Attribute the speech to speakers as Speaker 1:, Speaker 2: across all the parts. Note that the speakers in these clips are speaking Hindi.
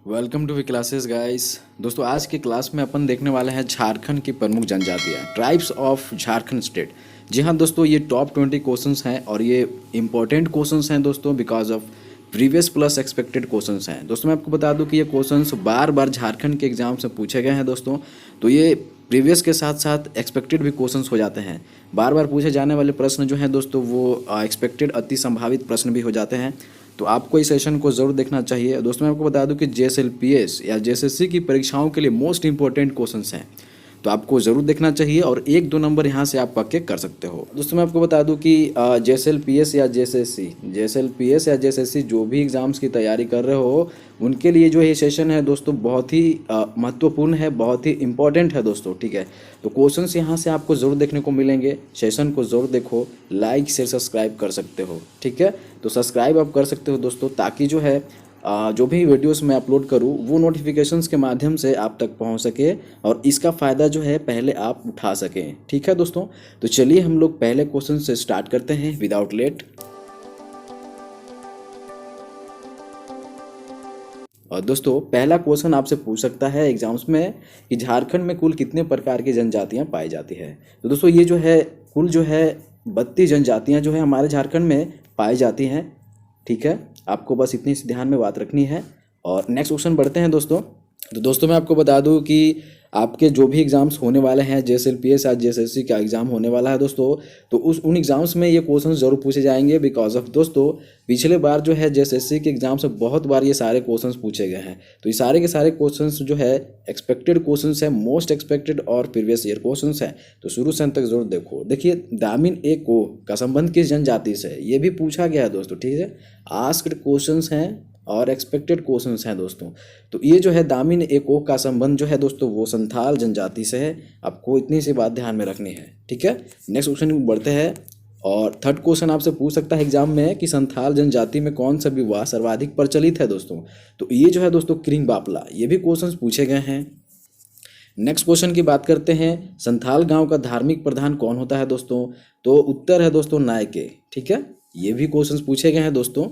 Speaker 1: Welcome to V classes guys. दोस्तों आज की क्लास में अपन देखने वाले हैं झारखंड की प्रमुख जनजातियां, ट्राइब्स ऑफ झारखंड स्टेट। जी हाँ दोस्तों, ये टॉप 20 क्वेश्चंस हैं और ये इंपॉर्टेंट क्वेश्चंस हैं दोस्तों, because of previous plus expected questions हैं। दोस्तों मैं आपको बता दूं कि ये क्वेश्चंस बार बार झारखंड के एग्जाम से पूछे गए हैं दोस्तों। तो ये प्रीवियस के साथ साथ एक्सपेक्टेड भी क्वेश्चंस हो जाते हैं। बार बार पूछे जाने वाले प्रश्न जो हैं दोस्तों वो एक्सपेक्टेड अति संभावित प्रश्न भी हो जाते हैं। तो आपको इस सेशन को ज़रूर देखना चाहिए। दोस्तों मैं आपको बता दूं कि JSLPS या JSSC की परीक्षाओं के लिए मोस्ट इंपॉर्टेंट क्वेश्चंस हैं, तो आपको ज़रूर देखना चाहिए और 1-2 नंबर यहाँ से आप पक्के कर सकते हो। दोस्तों मैं आपको बता दूं कि JSLPS या JSSC जो भी एग्ज़ाम्स की तैयारी कर रहे हो उनके लिए जो ये सेशन है दोस्तों बहुत ही महत्वपूर्ण है, बहुत ही इंपॉर्टेंट है दोस्तों। ठीक है, तो क्वेश्चंस यहाँ से आपको ज़रूर देखने को मिलेंगे। सेशन को ज़रूर देखो, लाइक शेयर सब्सक्राइब कर सकते हो। ठीक है, तो सब्सक्राइब आप कर सकते हो दोस्तों, ताकि जो है जो भी वीडियोस मैं अपलोड करूँ वो नोटिफिकेशंस के माध्यम से आप तक पहुंच सके और इसका फ़ायदा जो है पहले आप उठा सकें। ठीक है दोस्तों, तो चलिए हम लोग पहले क्वेश्चन से स्टार्ट करते हैं विदाउट लेट। और दोस्तों पहला क्वेश्चन आपसे पूछ सकता है एग्जाम्स में कि झारखंड में कुल कितने प्रकार की जनजातियां पाई जाती है। तो दोस्तों ये जो है कुल जो है 32 जनजातियां जो है हमारे झारखंड में पाई जाती हैं। ठीक है, आपको बस इतनी सी ध्यान में बात रखनी है। और नेक्स्ट क्वेश्चन बढ़ते हैं दोस्तों। तो दोस्तों मैं आपको बता दूं कि आपके जो भी एग्ज़ाम्स होने वाले हैं, JSLPS या JSSC का एग्ज़ाम होने वाला है दोस्तों, तो उन एग्ज़ाम्स में ये क्वेश्चन ज़रूर पूछे जाएंगे। बिकॉज ऑफ दोस्तों पिछले बार जो है JSSC के एग्ज़ाम से बहुत बार ये सारे क्वेश्चंस पूछे गए हैं। तो ये सारे के सारे क्वेश्चंस जो है एक्सपेक्टेड क्वेश्चंस हैं, मोस्ट एक्सपेक्टेड और प्रीवियस ईयर क्वेश्चंस हैं। तो शुरू से अंत तक जरूर देखो। देखिए, दामिन ए को का संबंध किस जनजाति से है ये भी पूछा गया है दोस्तों। ठीक है, आस्क्ड क्वेश्चंस हैं और एक्सपेक्टेड क्वेश्चंस हैं दोस्तों। तो ये जो है दामिन एको का संबंध जो है दोस्तों वो संथाल जनजाति से है। आपको इतनी सी बात ध्यान में रखनी है। ठीक है, नेक्स्ट क्वेश्चन बढ़ते हैं। और थर्ड क्वेश्चन आपसे पूछ सकता है एग्जाम में कि संथाल जनजाति में कौन सा विवाह सर्वाधिक प्रचलित है दोस्तों। तो ये जो है दोस्तों क्रिंग बापला, ये भी क्वेश्चन पूछे गए हैं। नेक्स्ट क्वेश्चन की बात करते हैं, संथाल गांव का धार्मिक प्रधान कौन होता है दोस्तों। तो उत्तर है दोस्तों नायके। ठीक है, ये भी क्वेश्चन पूछे गए हैं दोस्तों।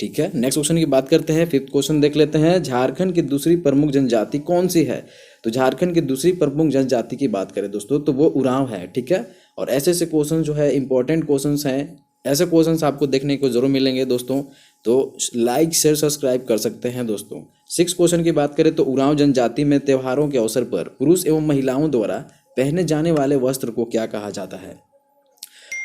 Speaker 1: ठीक है, नेक्स्ट क्वेश्चन की बात करते हैं। फिफ्थ क्वेश्चन देख लेते हैं, झारखंड की दूसरी प्रमुख जनजाति कौन सी है। तो झारखंड की दूसरी प्रमुख जनजाति की बात करें दोस्तों तो वो उरांव है। ठीक है, और ऐसे ऐसे क्वेश्चन जो है इंपॉर्टेंट क्वेश्चंस हैं, ऐसे क्वेश्चंस आपको देखने को जरूर मिलेंगे दोस्तों। तो लाइक शेयर सब्सक्राइब कर सकते हैं दोस्तों। सिक्स क्वेश्चन की बात करें तो उरांव जनजाति में त्योहारों के अवसर पर पुरुष एवं महिलाओं द्वारा पहने जाने वाले वस्त्र को क्या कहा जाता है।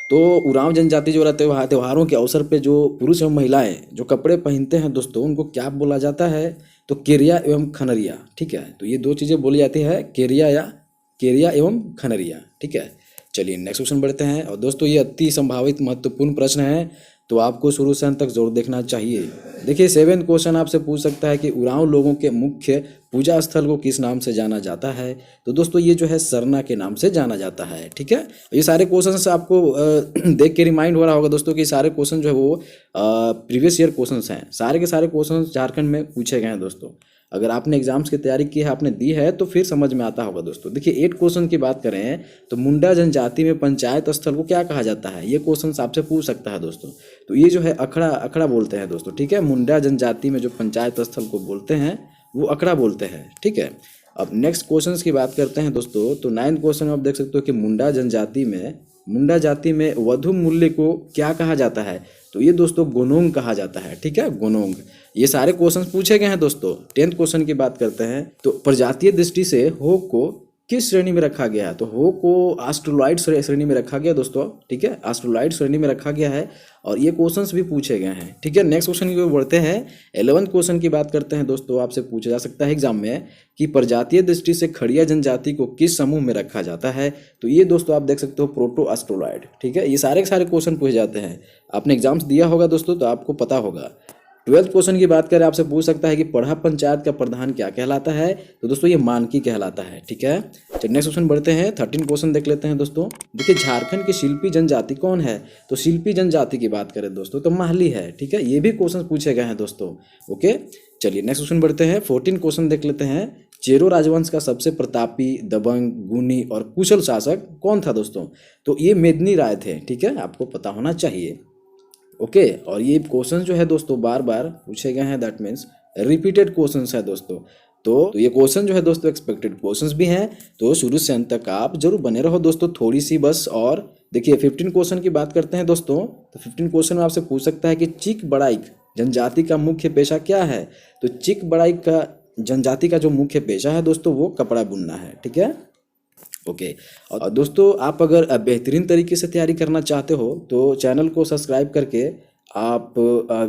Speaker 1: तो उरांव जनजाति जो रहते हैं त्योहारों के अवसर पे जो पुरुष एवं महिलाएं जो कपड़े पहनते हैं दोस्तों उनको क्या बोला जाता है। तो केरिया एवं खनरिया। ठीक है, तो ये दो चीज़ें बोली जाती है, केरिया एवं खनरिया। ठीक है, चलिए नेक्स्ट क्वेश्चन बढ़ते हैं। और दोस्तों ये अति संभावित महत्वपूर्ण प्रश्न है, तो आपको शुरू से अंत तक जरूर देखना चाहिए। देखिए, 7 क्वेश्चन आपसे पूछ सकता है कि उरांव लोगों के मुख्य पूजा स्थल को किस नाम से जाना जाता है। तो दोस्तों ये जो है सरना के नाम से जाना जाता है। ठीक है, ये सारे क्वेश्चन से आपको देख के रिमाइंड हो रहा होगा दोस्तों कि सारे क्वेश्चन जो है वो प्रीवियस ईयर क्वेश्चन हैं। सारे के सारे क्वेश्चन झारखंड में पूछे गए हैं दोस्तों। अगर आपने एग्जाम्स की तैयारी की है, आपने दी है, तो फिर समझ में आता होगा दोस्तों। देखिए 8 क्वेश्चन की बात करें तो मुंडा जनजाति में पंचायत स्थल को क्या कहा जाता है, ये क्वेश्चन आपसे पूछ सकता है दोस्तों। तो ये जो है अखड़ा बोलते हैं दोस्तों। ठीक है, मुंडा जनजाति में जो पंचायत स्थल को बोलते हैं वो अखड़ा बोलते हैं। ठीक है, अब नेक्स्ट क्वेश्चन की बात करते हैं दोस्तों। तो 9 क्वेश्चन आप देख सकते हो कि मुंडा जाति में वधु मूल्य को क्या कहा जाता है। तो ये दोस्तों गोनोंग कहा जाता है। ठीक है, गोनोंग। ये सारे क्वेश्चंस पूछे गए हैं दोस्तों। 10th क्वेश्चन की बात करते हैं तो प्रजातीय दृष्टि से हो को किस श्रेणी में रखा गया है। तो हो को एस्ट्रोलॉइड श्रेणी में रखा गया दोस्तों। ठीक है, एस्ट्रोलॉइड श्रेणी में रखा गया है और ये क्वेश्चंस भी पूछे गए हैं। ठीक है, नेक्स्ट क्वेश्चन की ओर बढ़ते हैं। 11th क्वेश्चन की बात करते हैं दोस्तों। आपसे पूछा जा सकता है एग्जाम में कि प्रजातीय दृष्टि से खड़िया जनजाति को किस समूह में रखा जाता है। तो ये दोस्तों आप देख सकते हो प्रोटो एस्ट्रोलॉइड। ठीक है, ये सारे के सारे क्वेश्चन पूछे जाते हैं। आपने एग्जाम्स दिया होगा दोस्तों तो आपको पता होगा। 12th क्वेश्चन की बात करें, आपसे पूछ सकता है कि पढ़ा पंचायत का प्रधान क्या कहलाता है। तो दोस्तों ये मानकी कहलाता है। ठीक है, चलिए नेक्स्ट क्वेश्चन बढ़ते हैं। 13 क्वेश्चन देख लेते हैं दोस्तों। देखिए, झारखंड की शिल्पी जनजाति कौन है। तो शिल्पी जनजाति की बात करें दोस्तों तो माहली है। ठीक है, ये भी क्वेश्चन पूछे गए हैं दोस्तों। ओके, चलिए नेक्स्ट क्वेश्चन बढ़ते हैं। 14 क्वेश्चन देख लेते हैं। चेरो राजवंश का सबसे प्रतापी, दबंग, गुणी और कुशल शासक कौन था दोस्तों। तो ये मेदिनी राय थे। ठीक है, आपको पता होना चाहिए। ओके, और ये क्वेश्चन जो है दोस्तों बार बार पूछे गए हैं, दैट मीन्स रिपीटेड क्वेश्चंस है दोस्तों। तो ये क्वेश्चन जो है दोस्तों एक्सपेक्टेड क्वेश्चंस भी हैं, तो शुरू से अंत तक आप जरूर बने रहो दोस्तों। थोड़ी सी बस और देखिए 15 क्वेश्चन की बात करते हैं दोस्तों। तो 15 क्वेश्चन में आपसे पूछ सकता है कि चिक बड़ाइक जनजाति का मुख्य पेशा क्या है। तो चिक बड़ाइक का जनजाति का जो मुख्य पेशा है दोस्तों वो कपड़ा बुनना है, ठीक है। ओके, और दोस्तों आप अगर बेहतरीन तरीके से तैयारी करना चाहते हो तो चैनल को सब्सक्राइब करके आप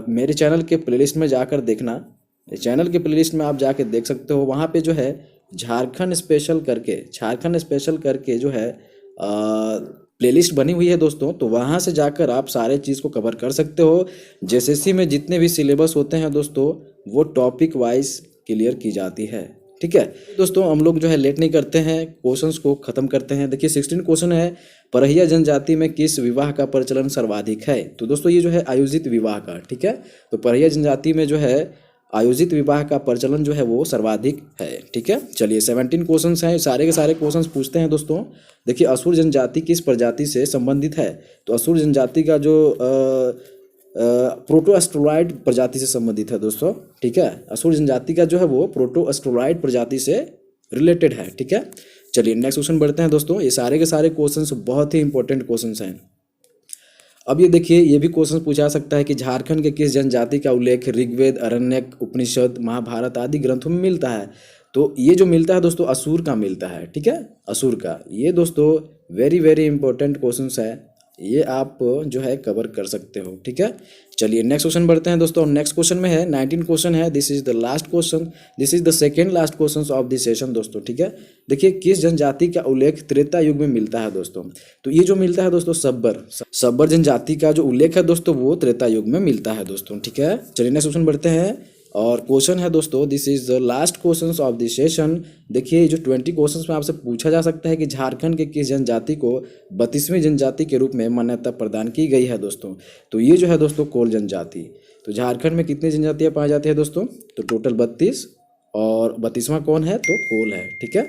Speaker 1: मेरे चैनल के प्लेलिस्ट में जाकर देखना। चैनल के प्लेलिस्ट में आप जाके देख सकते हो, वहाँ पे जो है झारखंड स्पेशल करके जो है प्लेलिस्ट बनी हुई है दोस्तों। तो वहाँ से जाकर आप सारे चीज़ को कवर कर सकते हो। जेएसएससी में जितने भी सिलेबस होते हैं दोस्तों वो टॉपिक वाइज क्लियर की जाती है, ठीक है दोस्तों। हम लोग जो है लेट नहीं करते हैं, क्वेश्चंस को खत्म करते हैं। देखिए 16 क्वेश्चन है, परहिया जनजाति में किस विवाह का प्रचलन सर्वाधिक है। तो दोस्तों ये जो है आयोजित विवाह का, ठीक है। तो परहिया जनजाति में जो है आयोजित विवाह का प्रचलन जो है वो सर्वाधिक है, ठीक है। चलिए 17 क्वेश्चंस हैं, सारे के सारे क्वेश्चंस पूछते हैं दोस्तों। देखिए असुर जनजाति किस प्रजाति से संबंधित है। तो असुर जनजाति का जो प्रोटोएस्ट्रोलाइड प्रजाति से संबंधित है दोस्तों, ठीक है। असुर जनजाति का जो है वो प्रोटोएस्ट्रोलाइड प्रजाति से रिलेटेड है, ठीक है। चलिए नेक्स्ट क्वेश्चन बढ़ते हैं दोस्तों। ये सारे के सारे क्वेश्चंस बहुत ही इंपॉर्टेंट क्वेश्चंस हैं। अब ये देखिए, ये भी क्वेश्चन पूछा सकता है कि झारखंड के किस जनजाति का उल्लेख ऋग्वेद, आरण्यक, उपनिषद, महाभारत आदि ग्रंथों में मिलता है। तो ये जो मिलता है दोस्तों असुर का मिलता है, ठीक है, असुर का। ये दोस्तों वेरी वेरी इंपॉर्टेंट क्वेश्चंस है, ये आप जो है कवर कर सकते हो, ठीक है। चलिए नेक्स्ट क्वेश्चन बढ़ते हैं दोस्तों। नेक्स्ट क्वेश्चन में है 19 क्वेश्चन है, this is the last question, this is the second last question of this session दोस्तों, ठीक है। देखिए किस जनजाति का उल्लेख त्रेता युग में मिलता है दोस्तों। तो ये जो मिलता है दोस्तों सब्बर जनजाति का जो उल्लेख है दोस्तों वो त्रेता युग में मिलता है दोस्तों, ठीक है। चलिए नेक्स्ट क्वेश्चन बढ़ते हैं और क्वेश्चन है दोस्तों, this is the last question of this session. देखिए जो 20 क्वेश्चन में आपसे पूछा जा सकता है कि झारखंड के किस जनजाति को 32वीं जनजाति के रूप में मान्यता प्रदान की गई है दोस्तों। तो ये जो है दोस्तों कोल जनजाति। तो झारखंड में कितनी जनजातियाँ पाई जाती है दोस्तों। तो टोटल 32 और 32वां कौन है तो कोल है, ठीक है।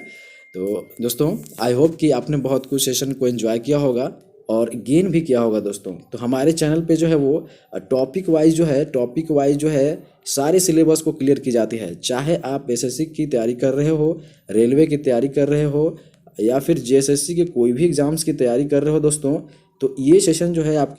Speaker 1: तो दोस्तों आई होप कि आपने बहुत कुछ सेशन को एंजॉय किया होगा और गेन भी किया होगा दोस्तों। तो हमारे चैनल पे जो है वो टॉपिक वाइज जो है सारे सिलेबस को क्लियर की जाती है। चाहे आप एसएससी की तैयारी कर रहे हो, रेलवे की तैयारी कर रहे हो या फिर जेएसएससी के कोई भी एग्जाम्स की तैयारी कर रहे हो दोस्तों, तो ये सेशन जो है आपके